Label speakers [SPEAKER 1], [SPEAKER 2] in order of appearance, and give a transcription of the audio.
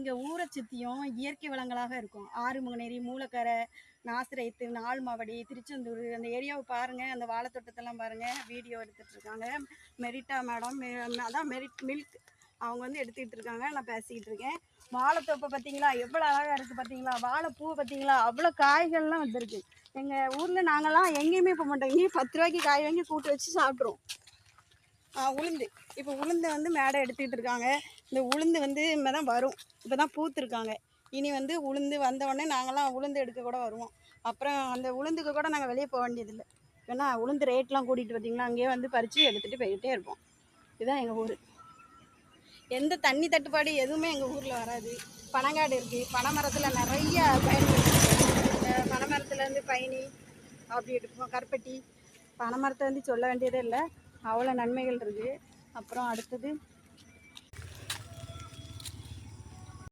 [SPEAKER 1] எங்கள் ஊரை சுற்றியும் இயற்கை வளங்களாக இருக்கும். ஆறுமுகநேரி, மூலக்கரை, நாசிரயத்து, நால்மாவடி, திருச்செந்தூர் அந்த ஏரியாவை பாருங்கள். அந்த வாழைத்தோட்டத்தெல்லாம் பாருங்கள். வீடியோ எடுத்துகிட்ருக்காங்க. மெரிட்டா மேடம், அதான் மெரிட் மில்க், அவங்க வந்து எடுத்துக்கிட்டு இருக்காங்க. நான் பேசிக்கிட்டு இருக்கேன். வாழைத்தோப்பை பார்த்தீங்களா, எவ்வளோ அழகாக இருக்குது பார்த்தீங்களா? வாழைப்பூ பார்த்தீங்களா, அவ்வளோ காய்கள்லாம் வந்திருக்கு. எங்கள் ஊரில் நாங்கள்லாம் எங்கேயுமே போக மாட்டோம். இங்கேயும் 10 ரூபாய்க்கு காய் வாங்கி கூட்டு வச்சு சாப்பிட்ருவோம். உளுந்து, இப்போ உளுந்தை வந்து மேடை எடுத்துக்கிட்டு இருக்காங்க. இந்த உளுந்து வந்து இனிமே தான் வரும். இப்போ தான் பூத்துருக்காங்க. இனி வந்து உளுந்து வந்தவுடனே நாங்கள்லாம் உளுந்து எடுக்க கூட வருவோம். அப்புறம் அந்த உளுந்துக்கு கூட நாங்கள் வெளியே போக வேண்டியதில்லை. ஏன்னா உளுந்து ரேட்லாம் கூட்டிகிட்டு பார்த்தீங்கன்னா அங்கேயே வந்து பறித்து எடுத்துகிட்டு போய்கிட்டே இருப்போம். இதுதான் எங்கள் ஊர். எந்த தண்ணி தட்டுப்பாடு எதுவுமே எங்கள் ஊரில் வராது. பனங்காடு இருக்குது. பனைமரத்தில் நிறைய பயன்படுது. பனைமரத்துலேருந்து பயணி அப்படி எடுப்போம். கருப்பட்டி, பனைமரத்தை வந்து சொல்ல வேண்டியதே இல்லை, அவ்வளோ நன்மைகள் இருக்குது. அப்புறம் அடுத்தது